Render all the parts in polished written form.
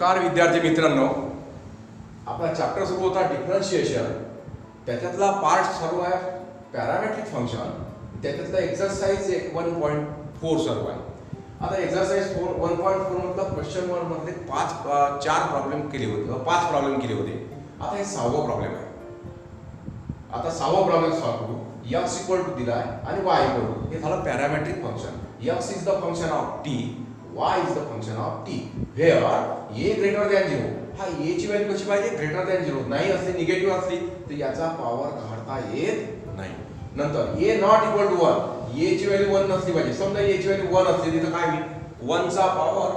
नमस्कार विद्यार्थी मित्रांनो, आपला चॅप्टर सुरू होता डिफरन्शिएशन. त्याच्यातला पार्ट सर्व आहे पॅरामेट्रिक फंक्शन. त्याच्यातला एक्सरसाइज 1.4 सर्व आहे. आता एक्सरसाइज 1.4 मधला क्वेश्चन वन मधले 4 प्रॉब्लेम केले होते, 5 प्रॉब्लेम केले होते. आता हे 6वा प्रॉब्लेम आहे. आता 6वा प्रॉब्लेम सॉल्व्ह करू. x इक्वल टू दिलाय आणि y इक्वल टू, हे झालं parametric function. x is the function of t, y is the function of t. Where a greater than 0. हा a ची व्हॅल्यू कशी पाहिजे? Greater than 0. नाही असली, निगेटिव्ह असली तर याचा पॉवर काढता येत नाही. नंतर a not equal to 1, a ची व्हॅल्यू 1 नसली पाहिजे. समजा a ची व्हॅल्यू 1 असली तर काय होईल? 1 चा पॉवर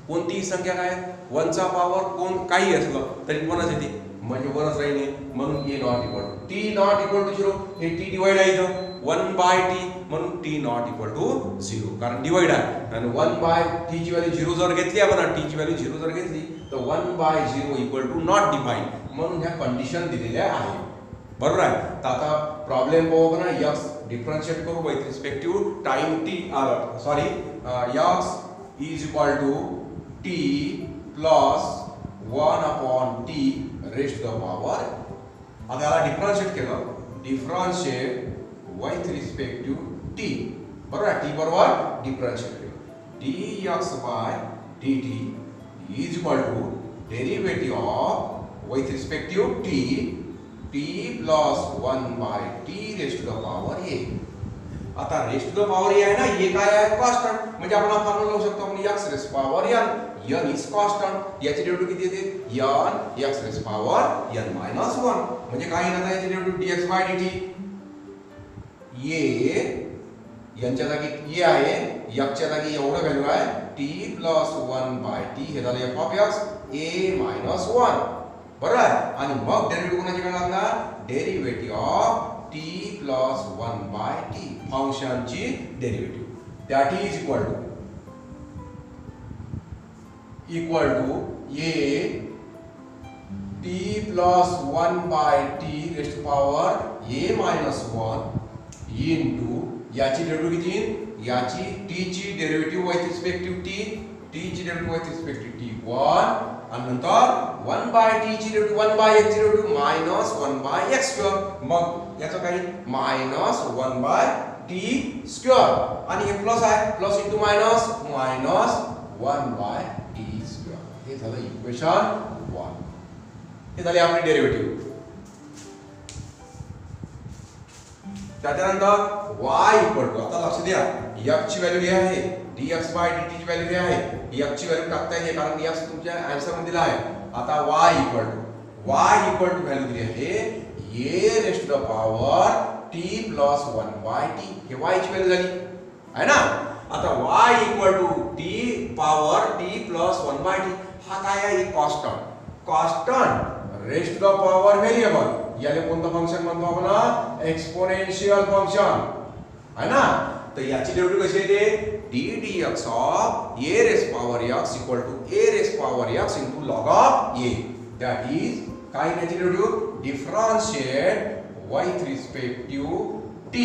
कोणतीही संख्या काय, 1 चा पॉवर काही असलं तरी 1च येते, म्हणजे 1च राहील. म्हणून a not equal to t not equal to 0. हे t डिवाइड आहे इथं 1/t, म्हणून t नॉट इक्वल टू 0, कारण डिवाइड आहे. आणि 1/t ची व्हॅल्यू 0 जर घेतली आपण, t ची व्हॅल्यू 0 जर घेतली तर 1/0 इक्वल टू नॉट डिवाइड, म्हणून ह्या कंडिशन दिलेल्या आहे. बरोबर आहे. तर आता प्रॉब्लेम पाहू आपण. x डिफरन्शिएट करू with respect to time t. Sorry, x is equal to t plus 1/t raised the power. आता याला डिफरन्शिएट केलं, differentiate with respect to t. बरोबर आहे. t बरोबर डिफरन्शिएट केलं. dx by dt is equal to derivative of with respect to t plus 1/t raised to the power a. आता raised to the power a आहे ना, हे काय आहे? कॉन्स्टंट. म्हणजे आपण हा फॉर्म्युला लावू शकतो आपण, x raised power n is constant. याची डेरिव्हेटिव्ह किती येते? n x raised power n minus 1. म्हणजे काय येणार आहे? याची derivative dx by dt. a यांच्या जागी a आहे, x च्या जागी एवढं व्हॅल्यू आहे t प्लस 1/t. हे झालं f of x a minus 1. बरोबर आहे. आणि मग डेरिव्हेटिव्ह कोणाची काढणार? Derivative of t plus 1/t, फंक्शनची derivative. That is equal to a t plus 1/t raised to power a minus 1 into याची डेरिव्हेटिव्ह किती? याची t ची derivative with respect to t, t ची derivative with respect to t 1, आणि नंतर 1/t ची derivative 1/x ची derivative minus 1/x square. मग याचं काही मायनस 1/t स्क्वेअर, आणि हे प्लस आहे, plus into minus, minus 1/t square. हे झालं इक्वेशन 1. हे झाले आपले डेरिव्हेटिव्ह. त्याच्यानंतर y इक्वल टू, आता लक्ष द्या, x ची व्हॅल्यू ही आहे, dx बाय dt ची व्हॅल्यू ही आहे. x ची व्हॅल्यू टाकता येते कारण x तुमच्या आन्सर मध्ये दिला आहे. आता y इक्वल टू व्हॅल्यू दिली आहे a raised to the power t plus 1/t. हे y ची व्हॅल्यू झाली आहे ना. आता y equal to t power t plus 1/t. हा काय आहे? Constant raised to the power variable. याला कोणतं फंक्शन म्हणतो आपण? एक्सपोनेन्शियल फंक्शन आहे ना. तर याची डेरिव्हेटिव्ह कशी येते? ddx of a raise power x equal to a raise power x into log of a. That is काय? याची derivative differentiate with respect to t.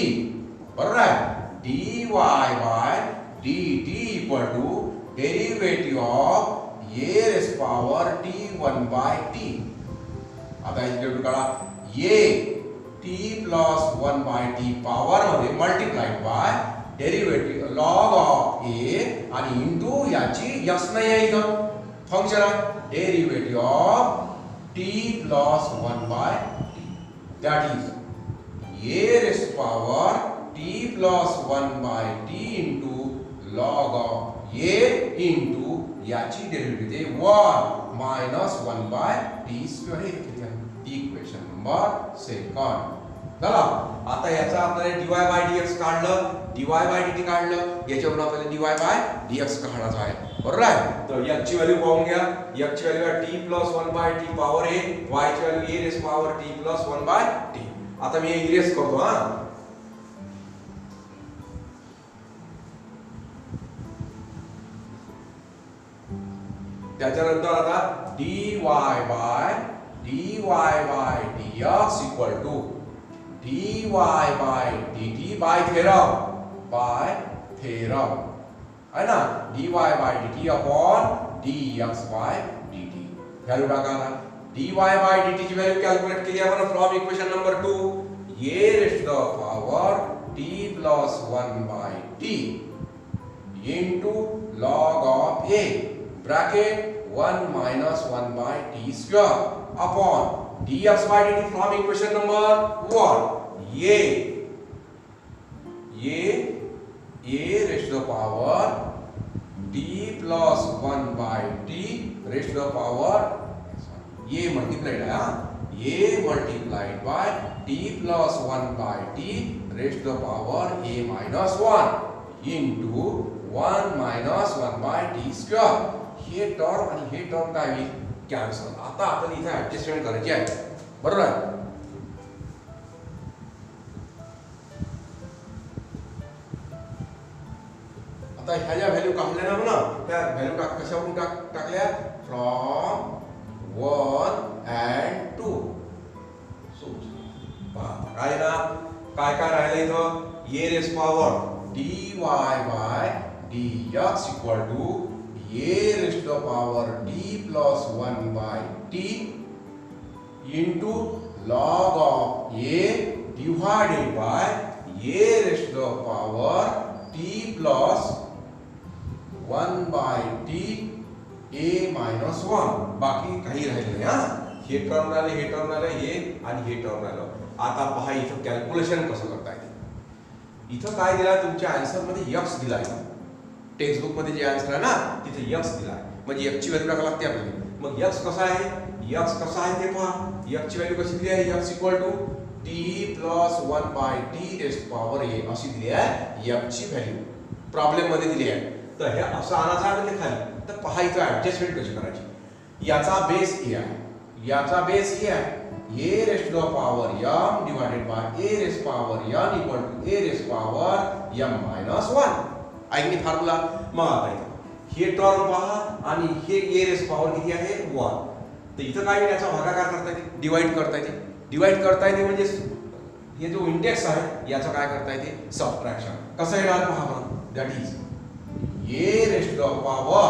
बरोबर आहे. dy by dt equal to derivative of a raise power t 1/t. आता याची डेरिव्हेटिव्ह काढा. a t plus 1/t power मध्ये multiplied by derivative log of a आणि इनटू याची x नाही आहे इथं, फंक्शन आहे derivative of t plus 1/t. That is a raised power t plus 1/t into log of a into याची derivative 1 minus 1/t square. Equation number 2. चला, आता याचा आपल्याला dy बाय dx काढलं, dy बाय dt काढलं, याच्यावरून आपल्याला dy बाय dx काढायचं आहे. बरोबर आहे. तर x ची व्हॅल्यू पाहून घ्या. x ची व्हॅल्यू आहे t plus 1/t power a, y ची value a raise power t plus 1/t. आता मी इरेज करतो. हा, त्याच्यानंतर आता dy by dx equal to dy by dt by theorem है ना, dy by dt upon dx by dt. Value टाका आता. dy by dt ची व्हॅल्यू कॅल्क्युलेट केली आपण from equation number 2. a raised to the power t plus 1 by t into log of a bracket 1 minus 1 by t square upon dx by dt from equation number 1. a raised to the power t plus 1 by t raised to the power a multiplied a multiplied by t plus 1 by t raised to the power a minus 1 into 1 minus 1 by t square. हे term आणि हे term काय होईल cancel. आता आपण इथे adjustment करायची आहे, बरोबर आहे. आता ह्या ज्या व्हॅल्यू काढल्या ना म्हणा, त्या व्हॅल्यू कशावरून टाकल्या फ्रॉम 1 and 2. सो काय ना काय काय राहिलं इथं a raise power dy by dx equal to a raised to the power t plus 1 by t into log of a divided by a raised to the power t plus 1 by t a minus 1. बाकी काही राहिले नाही. हे term राहिले, हे term राहिले, हे आणि हे टर्म राहिलं. आता पहा इथं कॅल्क्युलेशन कसं करता येते. इथं काय दिला तुमच्या आन्सर मध्ये x दिला आहे. टेक्स्ट बुक मध्ये जे आन्सर आहे ना तिथे x दिला आहे, म्हणजे x ची व्हॅल्यू टाकावी लागते आपल्याला. मग x कसा आहे, x कसा आहे ते पहा. x ची व्हॅल्यू कशी दिली आहे, x equal to t plus 1 by t raised power a अशी दिली आहे x ची व्हॅल्यू प्रॉब्लेम मध्ये दिली आहे. तर हे असं आणायचं आहे म्हणजे खाली. तर पहा इथं ऍडजस्टमेंट कशी करायची. याचा बेस a आहे, याचा बेस a आहे. a raised to the power m divided by a raised power n equal to a raised power m minus 1. ऐकणी फॉर्म्युला. मग आता इथं हे टर्म पहा आणि हे a रेस पॉवर किती आहे 1. तर इथं काय याचा भागाकार करता येते, डिवाइड करता येते. डिवाइड करता येते म्हणजे हे जो इंडेक्स आहे याचा काय करता येते सबट्रॅक्शन. कसं येणार पहा बरं. That is a raise to the power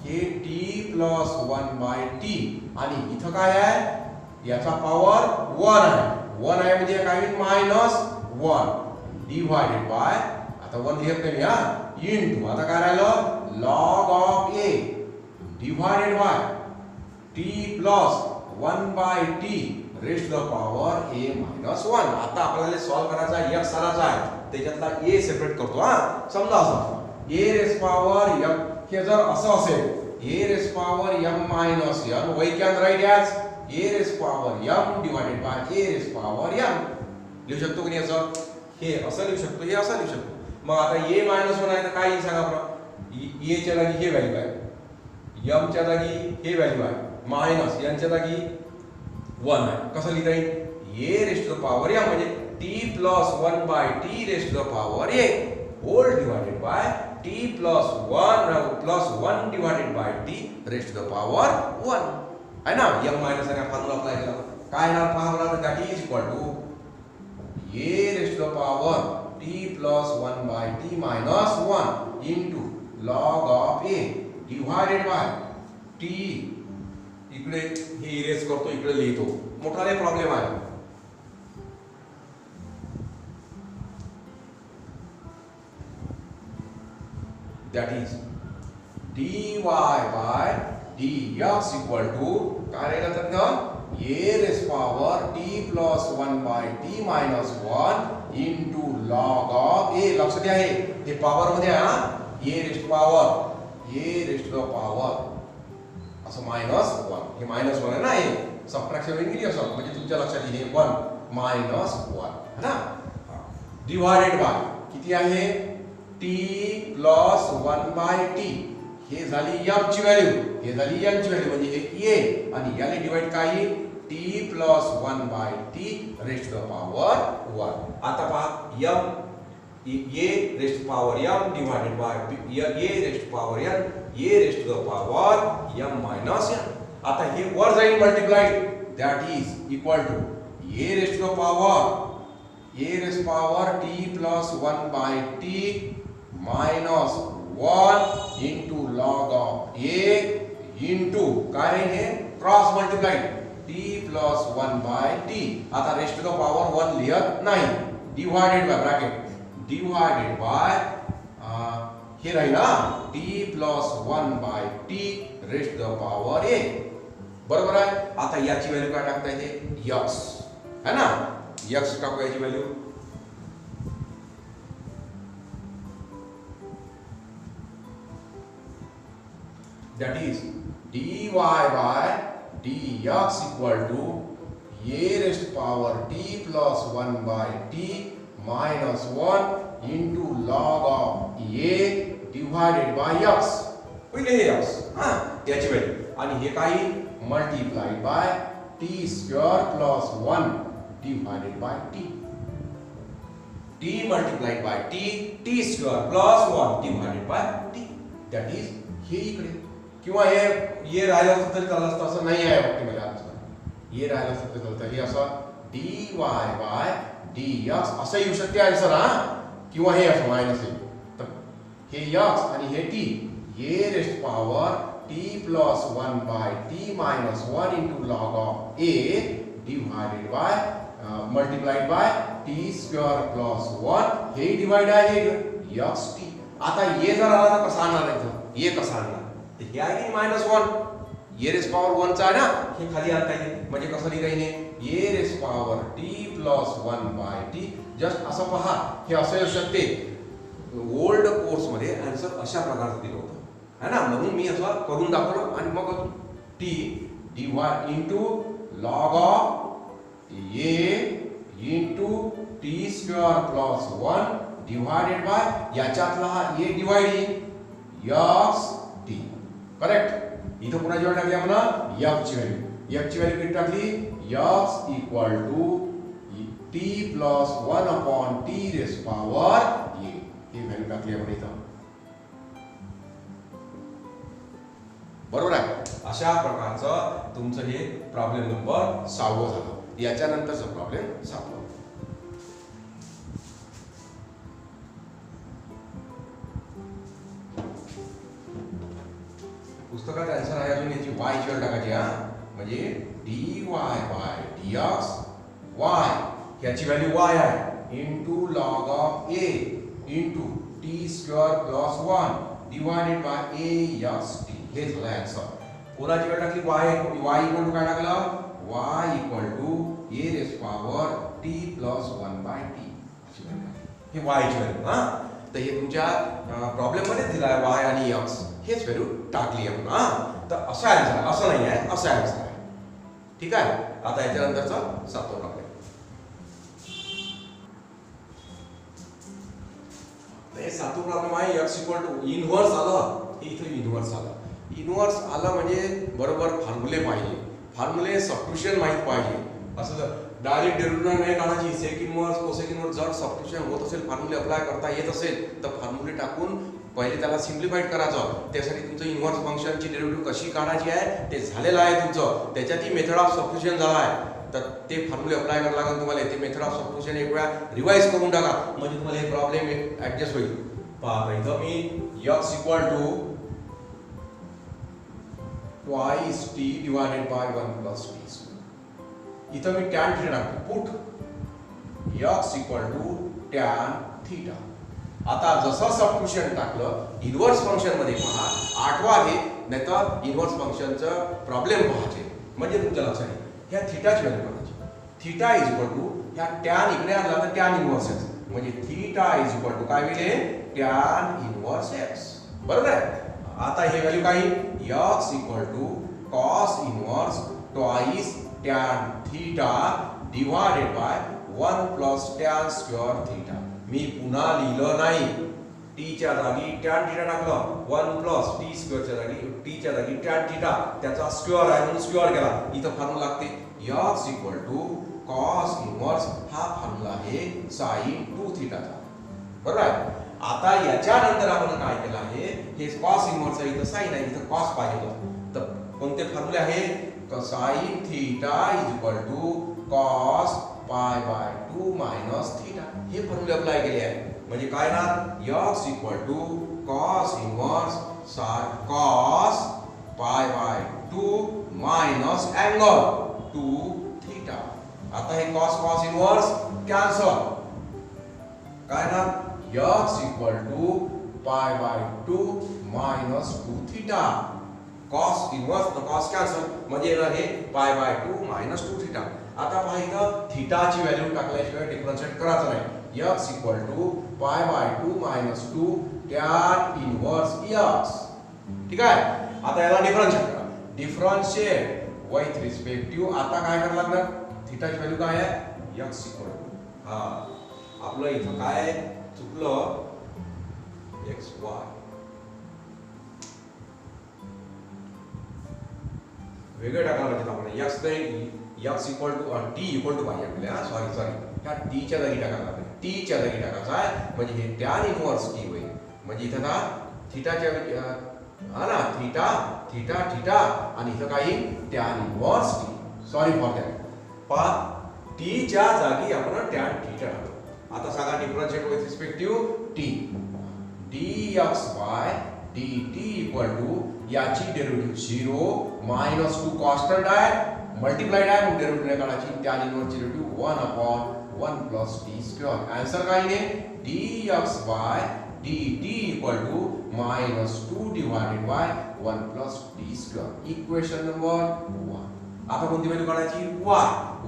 हे t प्लस 1 बाय t आणि इथं काय आहे याचा पॉवर 1 आहे. 1 आहे म्हणजे काय होईल मायनस 1 डिवाइडेड बाय आता 1 लिहत नाही हा इनटू आता काय राहिलं log of a divided by t plus 1 by t raised the power a minus 1. आता आपल्याला सॉल्व करायचा x आलाच आहे, त्याच्यातला a सेपरेट करतो. हा समजा असं a रेस पॉवर m हे जर असं असेल a raise power m minus n we can write as a raise power m divided by a raise power m. लिहू शकतो की नाही असं. हे असं लिहू शकतो, हे असं लिहू शकतो. मग आता a मायनस 1 आहे तर काय येईल सांगा बरं. a च्या जागी हे व्हॅल्यू आहे, m च्या जागी हे व्हॅल्यू आहे, मायनस n च्या जागी 1 आहे. कसं लिहिता येईल a raise to the power m म्हणजे t plus 1 by t raise to the power a whole divided by t plus 1 divided by t raise to the power 1 आहे ना. m मायनस आणि फॉर्म्युला अप्लाय केला काय येणार पहा बरं. That is equal to a raise to the power t plus 1 by t minus 1 into log of a divided by t. इकडे हे इरेज करतो, इकडे लिहितो. मोठाले प्रॉब्लेम आहे. that is dy by dx equal to काय राहिलं तर a raise power t plus 1 by t minus 1 into log of a. लक्ष द्या हे पॉवर मध्ये आहे हा. a raise to the power असं मायनस 1 हे मायनस 1 आहे ना. हे सबट्रॅक्शन होईल की असं म्हणजे तुमच्या लक्षात येईल 1 मायनस 1 है ना. डिवाइडेड बाय किती आहे t प्लस 1 बाय t. हे झाली m ची व्हॅल्यू, हे झाली n ची व्हॅल्यू म्हणजे हे a आणि याला डिवाइड काय येईल t plus 1 by t raise to the power 1. आता पहा m a raise to power m divided by a raise to power n a raise to the power m minus n. आता हे वर जाईल multiplied that is equal to a raise to the power t plus 1 by t minus 1 into log of a into काय राहील हे cross multiplied T plus 1 by T. आता raised to the power 1 लिहत नाही. Divided by bracket divided by हे राहील ना T plus 1 by T raised to the power A. बरोबर आहे. आता याची व्हॅल्यू काय टाकता येते यक्स है ना. यक्स टाकू याची value that is dy by dx equal to a raised to power t plus 1 by t minus 1 into log of a divided by x. पहिले हे x हां याची व्हॅल्यू आणि हे काय multiplied by t square plus 1 divided by t. t multiplied by t square plus 1 divided by t. that is हे इकडे किंवा हे राहिलं असतं तरी चाललं असतं. असं नाही आहे वाटते मला हे राहिलं असतं तरी चालतं. हे असं dy बाय dx असं येऊ शकते आन्सर हा. किंवा हे असं मायनस आहे तर हे x आणि हे t हे raised power t plus 1 by t minus 1 into log of a divided by multiplied by t square plus 1 हे डिवाइड आहे x t. आता हे जर आला तर कसा आणणार आहे हे कसा आणणार हे आहे की मायनस 1 ए रेस पॉवर 1 चा आहे ना हे खाली आणता येईल. म्हणजे कसं लिहायचे A raise power T plus 1 by T. Just असं पहा हे असं येऊ शकते. ओल्ड कोर्स मध्ये आन्सर अशा प्रकारचं दिलं होतं है ना. म्हणून मी असं करून दाखवलं आणि मग T divide into log of A into T square plus 1 divided by याच्यातला हा ए डिवाइड एक्स टी. करेक्ट. इथं पुन्हा जेव्हा टाकली आपण x ची व्हॅल्यू किती टाकली x equal to t plus 1 upon t raise power a ही व्हॅल्यू टाकली आपण इथं. बरोबर आहे. अशा प्रकारचं तुमचं हे प्रॉब्लेम नंबर 6 झालं. याच्यानंतरचा प्रॉब्लेम 7. पुस्तकात आन्सर आहे अजून याची y ची व्हॅल्यू टाकायची हा. म्हणजे dy बाय dx y याची व्हॅल्यू y आहे into log of a into t square plus 1 divided by a x t. हे झालं आन्सर. पुन्हा जेव्हा टाकली y इक्वल टू काय टाकलं y equal to a raise power t plus 1 by t. हे y ची व्हॅल्यू हा. तर हे तुमच्या प्रॉब्लेम मध्ये दिला आहे y आणि x हेच व्हॅल्यू टाकली आपण हा. तर असा आन्सर असं नाही आहे असा आन्सर आहे. ठीक आहे. आता याच्यानंतरचा 7वा प्रॉब्लेम. हे 7वा प्रॉब्लेम आहे x इक्वल टू इनव्हर्स आलं. इथे इनव्हर्स आलं. इनव्हर्स आलं म्हणजे बरोबर फॉर्म्युले पाहिजे. फॉर्म्युले सबस्टिट्यूशन माहित पाहिजे. असं डायरेक्ट डेरिव्हेटिव्ह नाही काढायची. सेक इनव्हर्स कोसेक इनव्हर्स जर सबस्टिट्यूशन होत असेल फॉर्म्युले अप्लाय करता येत असेल तर फॉर्म्युले टाकून पहिले त्याला सिम्प्लिफाईड करायचं. त्यासाठी तुमचं इनव्हर्स फंक्शनची डेरिव्हेटिव्ह कशी काढायची आहे ते झालेलं आहे तुमचं. त्याच्यातही मेथड ऑफ सबस्टिट्यूशन झाला आहे. तर ते फॉर्म्युले अप्लाय करायला लागेल तुम्हाला. ते मेथड ऑफ सबस्टिट्यूशन एक वेळा रिवाइज करून टाका म्हणजे तुम्हाला हे प्रॉब्लेम ऍडजस्ट होईल. पहा इथं मी x equal to twice t divided by 1 plus t. इथं मी tan थीटा टाकतो. Put x equal to tan theta. आता जसं सबस्टिट्यूशन टाकलं इनव्हर्स फंक्शन मध्ये पहा 8वा आहे नाहीतर इनव्हर्स फंक्शनचं प्रॉब्लेम पाहायचे म्हणजे तुमच्या लक्षात येईल. ह्या थीटाची व्हॅल्यू काढायची. थीटा इज इक्वल टू ह्या टॅन इकडे आणला तर टॅन इनव्हर्स x म्हणजे थीटा इज इक्वल टू काय होईल टॅन इनव्हर्स x. बरोबर आहे. आता हे व्हॅल्यू काय x equal to cos inverse twice tan theta divided by 1 plus tan square theta. मी पुन्हा लिहिलं नाही. t च्या जागी टॅन थीटा टाकलं 1 प्लस t स्क्वेअर च्या जागी t च्या जागी टॅन थीटा त्याचा स्क्वेअर आहे म्हणून स्क्वेअर केला. इथं फॉर्म्युला लागते x equal to cos inverse हा फॉर्म्युला आहे sin 2 थीटाचा. बरोबर आहे. आता याच्यानंतर आपण काय केलं आहे हे cos इनव्हर्स आहे इथं sin आहे इथं cos पाहिजे होतं. तर कोणते फॉर्म्युले आहे sin theta is equal to cos pi by 2 minus theta. हे फॉर्म्युले अप्लाय केले आहे म्हणजे काय ना x equal to cos inverse cos pi by 2 minus angle 2 theta. आता हे कॉस कॉस इनवर्स कॅन्सल. काय ना x equal to pi by 2 minus 2 theta. Cos inverse तर कॉस कॅन्सल म्हणजे येणार हे पाय बाय 2 मायनस 2 थीटा. आता पहा इथं थीटाची व्हॅल्यू टाकल्याशिवाय डिफरन्शिएट करायचं नाही. x equal to pi by 2 minus 2 tan inverse x. ठीक आहे. आता याला डिफरन्शिएट करा. डिफरन्शिएट विथ रिस्पेक्ट टू आता काय करायला लागणार थीटाची व्हॅल्यू काय आहे x इक्वल टू हा आपलं इथं काय चुकलं xy वेगळे टाकायला पाहिजे आपण x नाही x equal to t equal to y आपल्या सॉरी ह्या t च्या जागी टाकायला पाहिजे. t च्या जागी टाकायचं आहे म्हणजे हे टॅन इनवर्स t होईल. म्हणजे इथं ना थीटाच्या हा ना थीटा थीटा थीटा आणि इथं काही tan inverse t. Sorry for that. पहा t च्या जागी आपण टॅन थीटा टाकतो. आता सांगा differentiate with respect to t dxy dt equal to याची डेरिव्हेटिव्ह 0 मायनस 2 कॉन्स्टंट आहे मल्टिप्लाइड आहे मग डेरिव्हेटिव्ह काढायची त्या इनवर्सची derivative 1 upon 1 plus t square. Answer काय आहे dxy dt equal to minus 2 divided by 1 plus t square. Equation number 1. आता कोणती व्हॅल्यू काढायची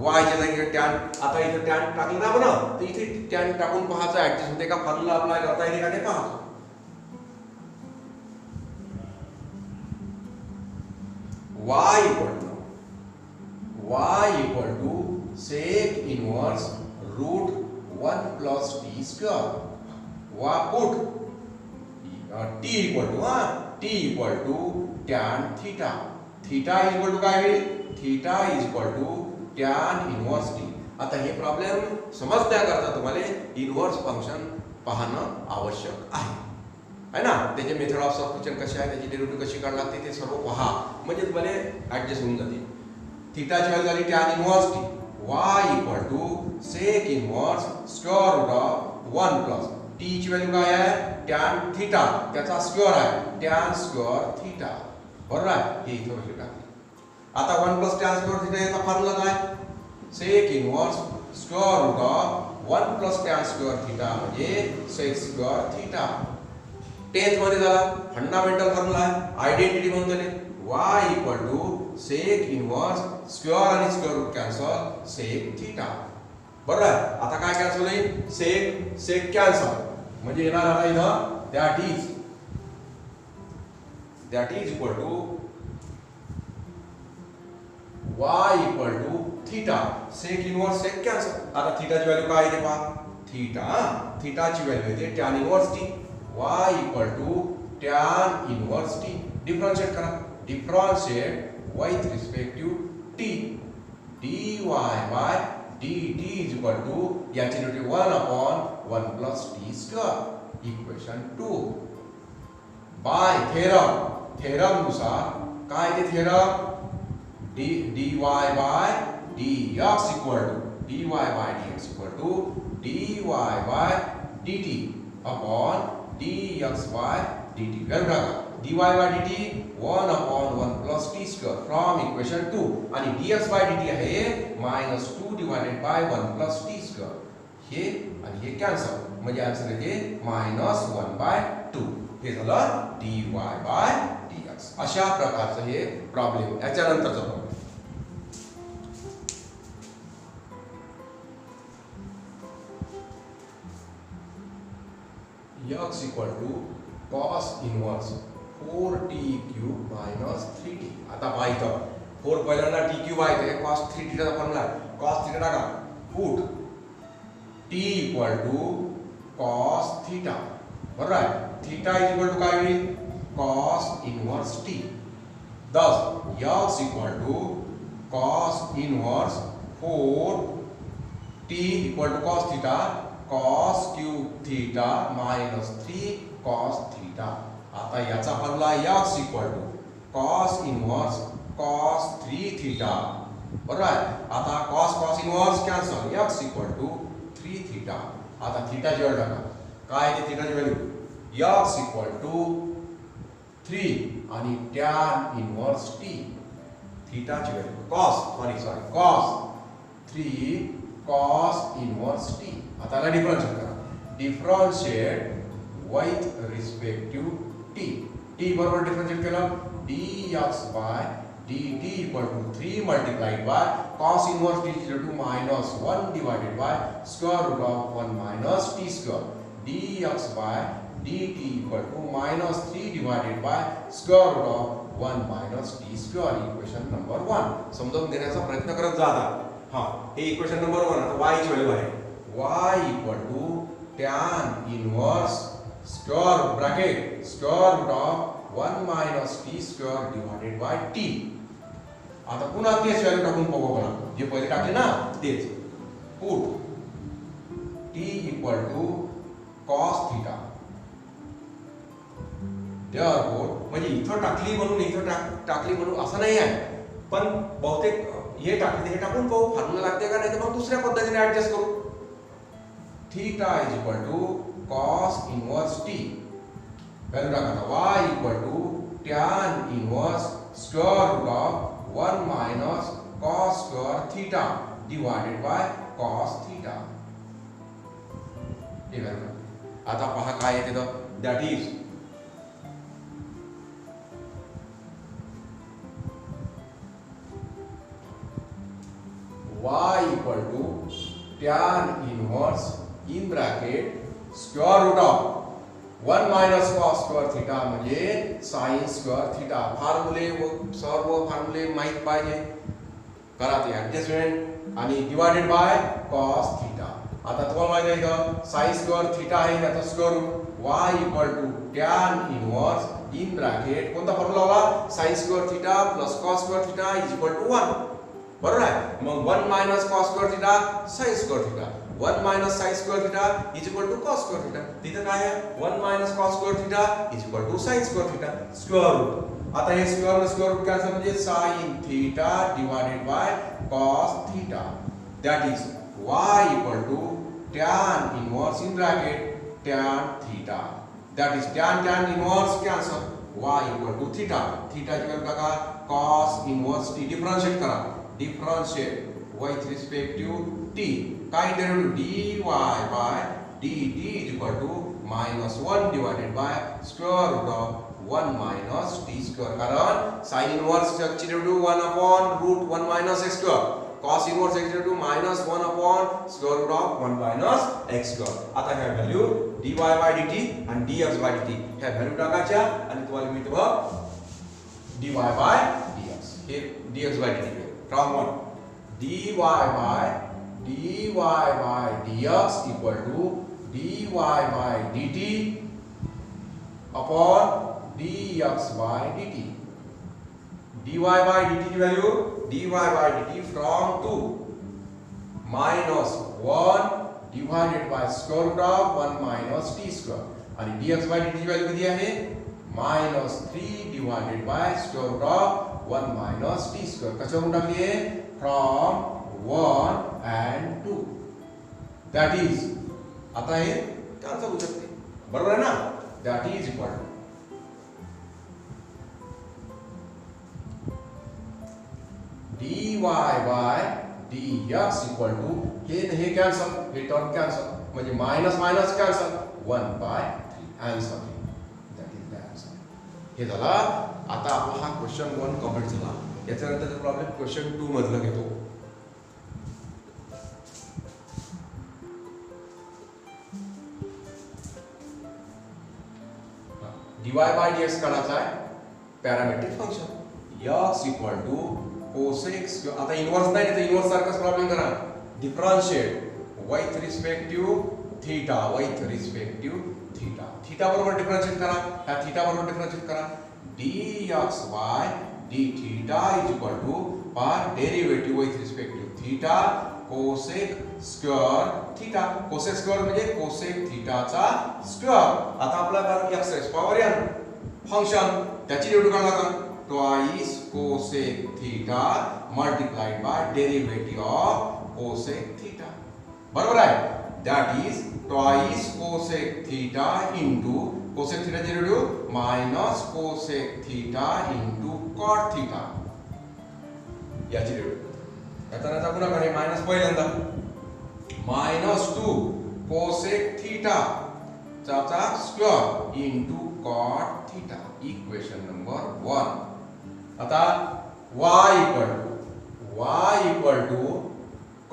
y च्या जागी टॅन. आता इथे टॅन टाकलं ना आपण तर इथे टॅन टाकून पाहायचं ऍडजस्ट होते का फॉर्म्युला अप्लाय करता येते का ते पाहायचं. y equal to sec inverse root 1 plus t square. वा put t equal to tan theta. Theta equal to काय होईल theta is equal to tan inverse t. आता हे प्रॉब्लेम समजण्याकरता तुम्हाला इनवर्स फंक्शन पाहणं आवश्यक आहे ना. त्याचे मेथड ऑफ सबस्टिट्यूशन कसे आहे त्याची डेरिव्हेटिव्ह कशी काढावी लागते ते सर्व पहा म्हणजे तुम्हाला ऍडजस्ट होऊन जाते. थीटाची व्हॅल्यू झाली tan inverse t. y equal to sec inverse square root of 1 plus t ची व्हॅल्यू काय आहे टॅन थीटा त्याचा स्क्वेअर आहे टॅन स्क्वेअर थीटा. बरोबर आहे. हे इथं व्हॅल्यू टाकली. आता 1 प्लस टॅन स्क्वेअर थीटा याचा फॉर्म्युला काय sec inverse square root of 1 plus tan square theta म्हणजे सेक स्क्वेअर थीटा. 10th मध्ये झाला फंडामेंटल फॉर्म्युला आहे आयडेंटिटी म्हणून झाले y equal to sec inverse square आणि square root cancel sec theta. बरोबर आहे. आता काय कॅन्सल होईल सेक सेक कॅन्सल म्हणजे येणार आता इथं that is equal to y equal to theta sec inverse sec cancel. आता थीटाची व्हॅल्यू काय येते पहा थीटाची व्हॅल्यू येते tan inverse t. y equal to tan inverse t. Differentiate करा. Differentiate with respect to t dy by dt is equal to याची derivative 1 upon 1 plus t square. Equation 2. By theorem नुसार काय ते theorem dy by dx equal to dy by dt upon dx by dt. Value टाका dy by dt 1 upon 1 plus t square from equation 2 आणि dx by dt आहे minus 2 divided by 1 plus t square. हे आणि हे cancel म्हणजे answer येते minus 1 bye 2. हे झालं dy बाय dx. अशा प्रकारचं हे प्रॉब्लेम. याच्यानंतरचा problem x equal to cos inverse 4t cube minus 3t. आता पहा इथं 4 पहिल्यांदा t क्यूब आहे ते cos 3t चा फॉर्म्युला आहे. cos थीटा टाका put t equal to cos theta. बरोबर आहे. थीटा इज इक्वल टू काय होईल cos inverse t. thus x equal to cos inverse 4t equal to cos theta cos cube theta minus 3 cos theta. आता याचा formula x equal to cos inverse cos 3 theta. बरोबर आहे. आता cos inverse cancel x equal to 3 theta. आता थीटाची value टाका काय आहे थीटाची व्हॅल्यू x इक्वल टू 3 आणि टॅन इनवर्स टी, थीटाची value cos 3 cos inverse T. आता याला डिफरन्शिएट करा. Differentiate with respect to T. T बरोबर डिफरन्शिएट केलं dx by dt equal to 3 multiplied by cos inverse t is equal to minus 1 divided by square root of 1 minus t square. dx by dt equal to minus 3 divided by square root of 1 minus t square. Equation number 1 समजावून देण्याचा प्रयत्न करत जा आता. हां, हे equation number 1. आता y ची व्हॅल्यू आहे y equal to tan inverse square bracket square root of 1 minus t square divided by t. आता पुन्हा तेच व्हॅल्यू टाकून बघू आपण, जे पहिले टाकले ना तेच. Put t equal to cos theta. therefore म्हणजे इथं टाकली म्हणून इथं टाकली म्हणून असं नाही आहे, पण बहुतेक हे टाकले हे टाकून पाहू फॉर्म्युला लागते का नाही तर मग दुसऱ्या पद्धतीने ऍडजस्ट करू. Theta is equal to cos inverse t. Value टाका y equal to tan inverse square root of 1 minus cos square theta divided by cos theta. हे व्हॅल्यू आता पहा काय येते तर that is y equal to tan inverse in bracket square root of 1 minus cos square theta म्हणजे sin square theta. फॉर्म्युले सर्व फॉर्म्युले माहित पाहिजे, करा ते ऍडजस्टमेंट. आणि डिवाइडेड बाय cos थीटा. आता तुम्हाला माहिती आहे का sin स्क्वेअर थीटा आहे त्याचा square root y equal to tan inverse in bracket कोणता फॉर्म्युला होता sin square theta plus cos square theta is equal to 1. बरोबर आहे. मग 1 minus cos square theta sin square theta 1 minus sin square theta is equal to cos square theta. तिथे काय आहे 1 minus cos square theta is equal to sin square theta square root. आता हे square root cancel म्हणजे sin theta divided by cos theta. That is y equal to tan inverse in bracket tan theta. That is tan inverse cancel y equal to theta. थीटाची value टाका cos inverse t. Differentiate करा. Differentiate with respect to t. काय derivative dy by dt is equal to minus 1 divided by square root of 1 minus t square. कारण sin inverse चे derivative 1 upon root 1 minus x square. cos inverse x derivative minus 1 upon square root of 1 minus x square. आता ह्या value dy by dt आणि dx by dt ह्या value टाकायच्या आणि तुम्हाला मिळते बघ dy by dx. हे dx by dt from 1 dy by dx equal to dy by dt upon dx by dt. dy by dt की value dy by dt from 2 minus 1 divided by square root of 1 minus t square. आणि dx by dt की value किती आहे minus 3 divided by square root of 1 minus t square. कशावरून टाकली आहे from 1 and 2. That is आता हे cancel होऊ शकते. बरोबर आहे ना. that is equal to dy by dx equal to हे कॅन्सल हे टर्म कॅन्सल म्हणजे minus minus cancel 1 by 3 answer. that is the answer. हे झाला. आता आपला हा क्वेश्चन 1 कंप्लीट झाला. याच्यानंतर प्रॉब्लेम क्वेश्चन 2 मधला घेतो. dy by dx काढायचा आहे parametric function x equal to cosec. आता इनवर्स नाही तर इनवर्स सारखाच प्रॉब्लेम करा. Differentiate with respect to theta with respect to theta. Theta बरोबर डिफरन्शिएट करा. ह्या थीटा बरोबर डिफरन्शिएट करा. dx by d theta is equal to part derivative with respect to theta cosec square theta. cosec square म्हणजे cosec थीटाचा square. आता आपला कारण x raised power n function त्याची डेरिव्हेटिव्ह काढला का twice cosec theta multiplied by derivative of cosec theta. बरोबर आहे. that is twice cosec theta into cosec theta derivative minus cosec theta into cot theta याची derivative. आता गुणाकार आहे minus पहिल्यांदा -2 कोसेक थिटा चा square into cot theta equation number 1. आता y equal to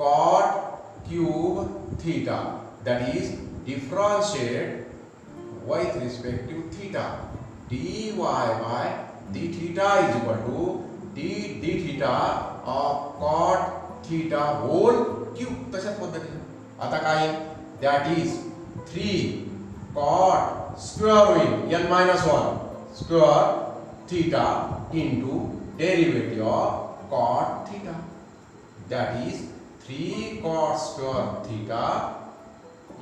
cot cube theta that is differentiate with respect to theta dy by d theta is equal to d theta of cot theta whole cube. तशाच पद्धतीने आता काय that is 3 cot square होईल n-1 square theta into derivative of cot theta that is 3 cot square theta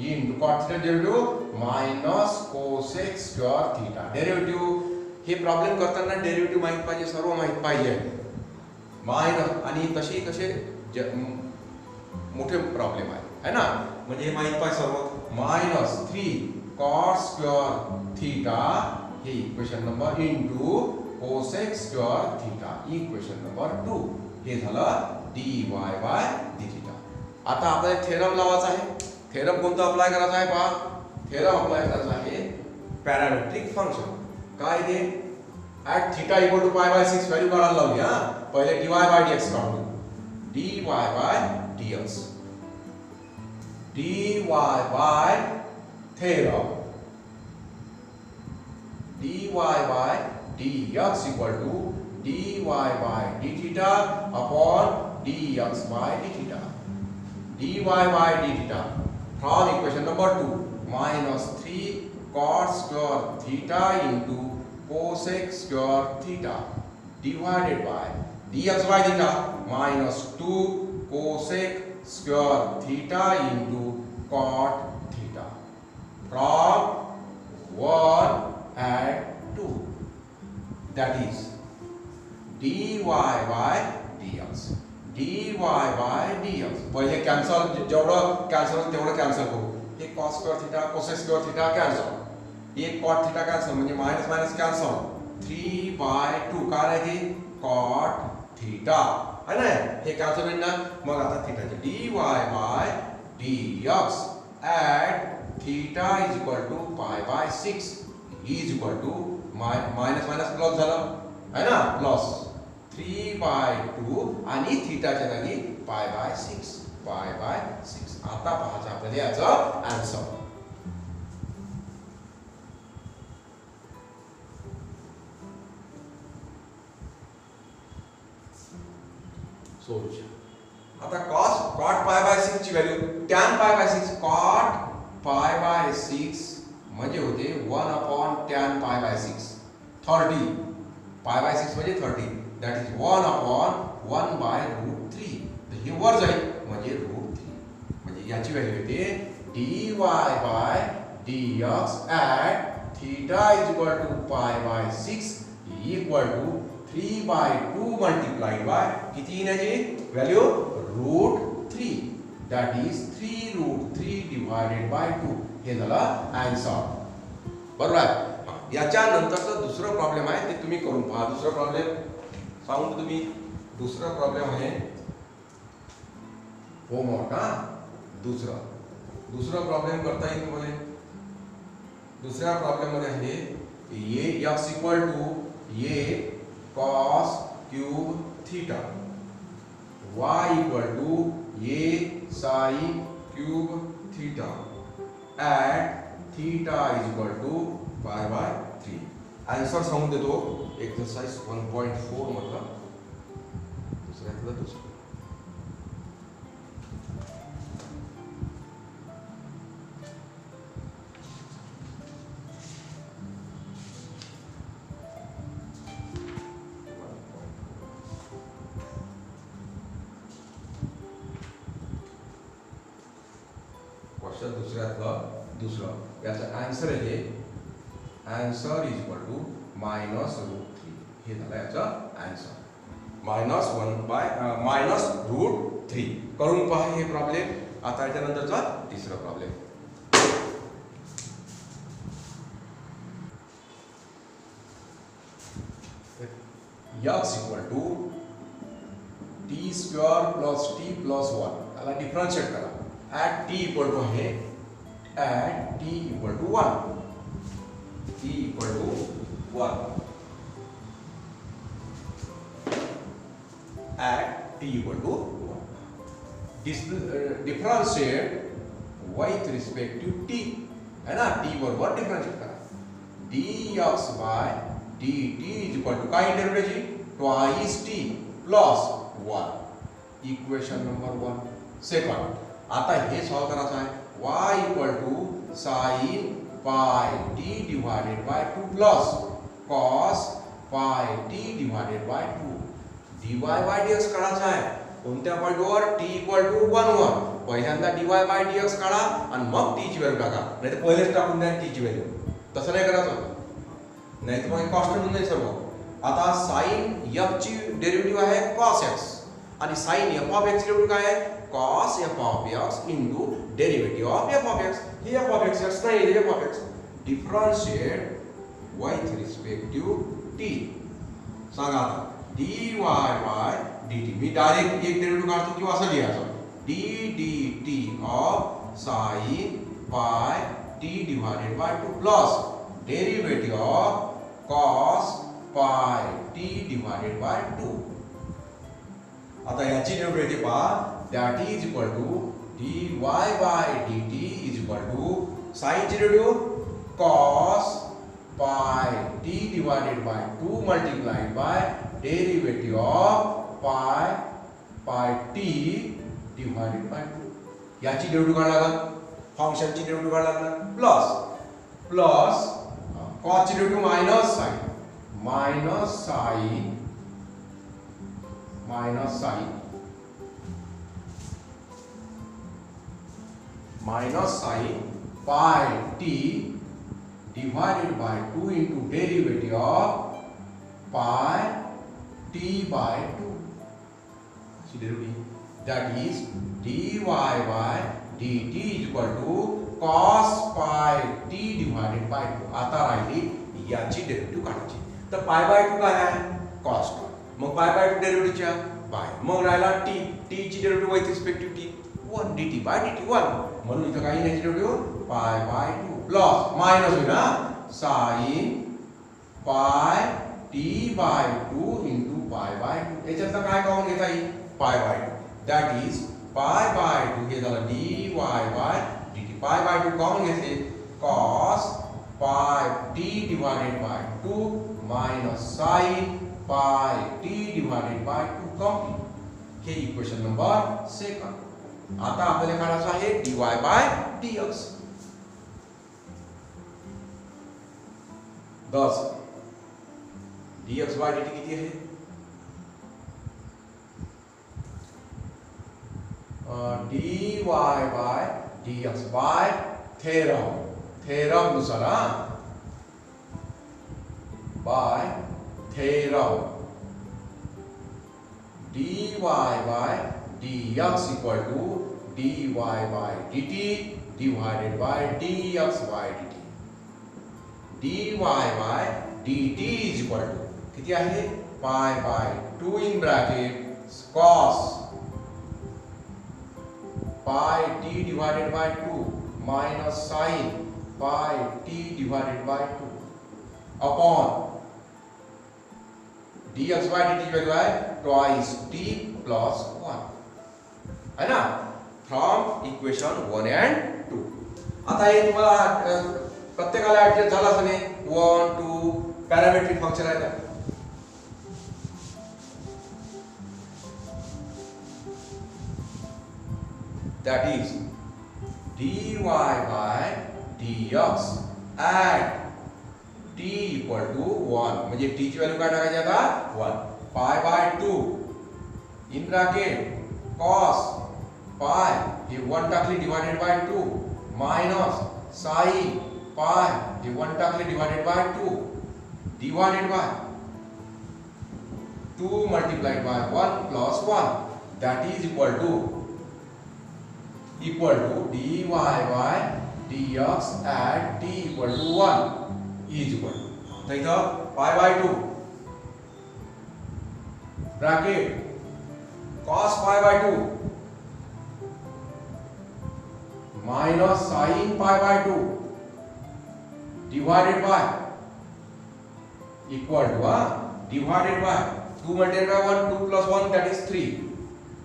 into cot theta derivative minus cosec square theta. Derivative हे problem करताना derivative माहित पाहिजे, सर्व माहित पाहिजे. मायनस आणि तशी कसे मोठे प्रॉब्लेम आहे ना, म्हणजे माहित पाहिजे सर्व. -3 cot square theta हे equation number into cosec square theta equation number 2 हे झालं dy by dθ. आता आपल्याला थेरम लावायचा आहे. थेरम कोणता अप्लाय करायचा आहे पहा. थेरम अप्लाय करायचा आहे पॅरामेट्रिक फंक्शन. काय ते at theta equal to π/6 value काढायला लावली. हा पहिले dy by dx काढू. dy by dx dy by theorem dy by dx equal to dy by dθ upon dx by dθ. dy by dθ from equation number 2 -3 cot square theta into cosec square theta divided by dx by theta -2 cosec square theta into cot theta from 1 and 2 that is dy by dx dy by dx. पहिले cancel, जेवढं cancel तेवढं cancel करू. हे cos square theta cosec square theta cancel, एक cot theta cancel म्हणजे minus minus cancel. 3/2 काय आहे cot theta आहे ना, हे कॅन्सल होईल ना. मग आता थीटाचे dy by dx at theta is equal to π/6 is equal to minus minus plus झालं आहे ना, प्लस 3/2 आणि थीटाच्या जागी π/6 π/6. आता पाहायचं आपल्याला याचं आन्सर. सोल्युशन. आता cot π/6 ची व्हॅल्यू tan π/6 cot π/6 म्हणजे होते 1/tan π/6 30 π/6 म्हणजे 30 that is 1/1/√3. तर हे वर जाईल म्हणजे √3 म्हणजे याची व्हॅल्यू येते dy by dx at theta is equal to π/6 equal to 3/2 multiplied by किती येण्याची value √3 that is 3√3 divided by 2. हे झालं आन्सर. बरोबर आहे. याच्या नंतरचा दुसरा प्रॉब्लेम आहे ते तुम्ही करून पहा. दुसरा प्रॉब्लेम सांगू तुम्ही. दुसरा प्रॉब्लेम आहे होमवर्क. दुसरा प्रॉब्लेम करता येईल तुम्हाला. दुसऱ्या प्रॉब्लेम मध्ये आहे ये x equal to a cos cube theta y equal to a sin cube theta at theta is equal to π/3. Answer सांगून देतो. एक्सरसाइज 1.4 मधला दुसऱ्यातला दुसरा. क्वेश्चन दुसऱ्यातलं दुसरं. याचा आन्सर आहे आन्सर इज इक्वल टू -√3. हे झालं याचं आन्सर. -1/√3 करून पहा हे प्रॉब्लेम. आता याच्यानंतरचा तिसरा problem. x equal to T square plus T plus 1 त्याला डिफरन्शिएट करा ॲट टी इक्वल टू आहे at T equal to 1 T equal to 1 at T equal to 1 differentiate with respect to T है ना T बरोबर differentiate करा dx by dt is equal to काय डेरिव्हेटिव्हची twice T plus 1 equation number 1 second आता हे solve करायचं आहे y equal to sin pi t divided by 2 plus cos pi t divided by 2 dy by dx काढायचा आहे कोणत्या पॉइंटवर t इक्वल टू 1 वर पहिल्यांदा dy बाय dx काढा आणि मग t ची व्हॅल्यू टाका नाहीतर पहिलेच टाकून द्या t ची व्हॅल्यू तसं नाही करायचं नाहीतर मग कॉन्स्टंट होऊन जाईल सर्व आता sin f ची डेरिव्हेटिव्ह आहे cos x आणि sin f ऑफ x ची डेरिव्हेटिव्ह काय आहे cos f of x into derivative of f of x हे f ऑफ x नाही हे f of x differentiate with respect to t सांगा आता dy बाय dt मी डायरेक्ट एक डेरिव्हेटिव्ह काढतो किंवा असं लिहायचं d dt of sin pi t divided by 2 plus derivative of cos pi t divided by 2 आता याची डेरिव्हेटिव्ह पहा that is equal to dy by dt is equal to sin ची derivative cos pi t divided by 2 multiplied by derivative of pi t divided by 2 याची derivative काढायला लागेल फंक्शनची derivative काढायला लागेल प्लस cos ची derivative minus sin pi t divided by 2 into derivative of pi t by 2 अशी derivative that is dy by dt is equal to cos pi t divided by 2 आता राहिली याची डेरिव्हेटिव्ह काढायची तर पाय बाय 2 काय आहे cos 2 मग पाय बाय 2 डेरिव्हेटिव्हच्या पाय मग राहिला t t ची derivative with respect to t 1 dt by dt 1 म्हणून इथं काही नाही डेरिव्हेटिव्ह पाय बाय 2 प्लस मायनस होईल ना sin pi t by 2 into pi by 2 याच्यातलं काय कॉमन घेता येईल pi by 2 that is pi by 2 हे झालं dy by dt pi by 2 common घेतले cos pi t divided by 2 minus sin pi t divided by 2 complete हे equation number second आता आपल्याला काढायचं आहे dy बाय dx दस dx बाय dt किती आहे dy by dx by theorem नुसार by theorem dy by dx equal to dy by dt divided by dx by dt dy by dt is equal to किती आहे pi by 2 in bracket cos pi t divided by 2 minus sin pi t divided by 2 upon dx by dt की value है twice t plus 1 है ना from equation 1 end 2 आता हे तुम्हाला प्रत्येकाला ऍडजस्ट झाला असं नाही 1 2 पॅरामेट्रिक फंक्शन आहे that is dy by dx at t equal to 1 म्हणजे t ची व्हॅल्यू काय टाकायची आता 1 पाय बाय 2 इन ब्रॅकेट cos पाय हे 1 टाकली डिवाइडेड बाय 2 मायनस sin पाय हे 1 टाकले divided by 2 divided by 2 multiplied by 1 plus 1 that is equal to dy by dx at t equal to 1 is equal to तर इथं पाय by 2 bracket cos pi by 2 minus sin pi by 2 divided by equal to divided by 2 multiplied by 1, 2 plus 1 that is 3.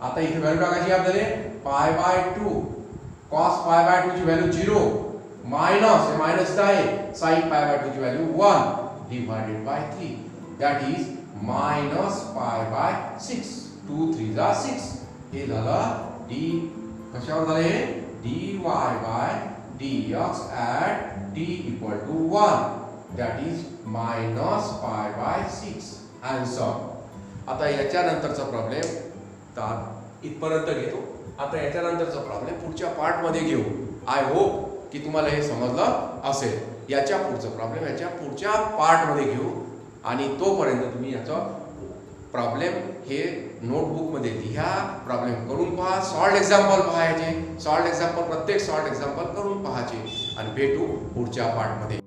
आता इथे value टाकायची आपल्याला pi by 2 cos pi by 2 ची value 0 minus हे minus आहे sin pi by 2 ची value 1 divided by 3 that is minus pi by 6. 2 3 जा 6 हे झालं d कशावर झालं हे dy by dx at t equal to 1 that is minus pi by 6 answer. आता याच्यानंतरचा प्रॉब्लेम तर इथपर्यंत घेतो. आता याच्यानंतरचा प्रॉब्लेम पुढच्या पार्ट मध्ये घेऊ. आय होप की तुम्हाला हे समजलं असेल. याच्या पुढचा प्रॉब्लेम याच्या पुढच्या पार्ट मध्ये घेऊ आणि तोपर्यंत तुम्ही याचा प्रॉब्लेम हे नोटबुक मध्ये लिहा, प्रॉब्लेम करून पहा, सॉल्व्ड एक्झाम्पल पहायचे, सॉल्व्ड एक्झाम्पल प्रत्येक सॉल्व्ड एक्झाम्पल करून पाहायचे आणि भेटू पुढच्या पार्ट मध्ये.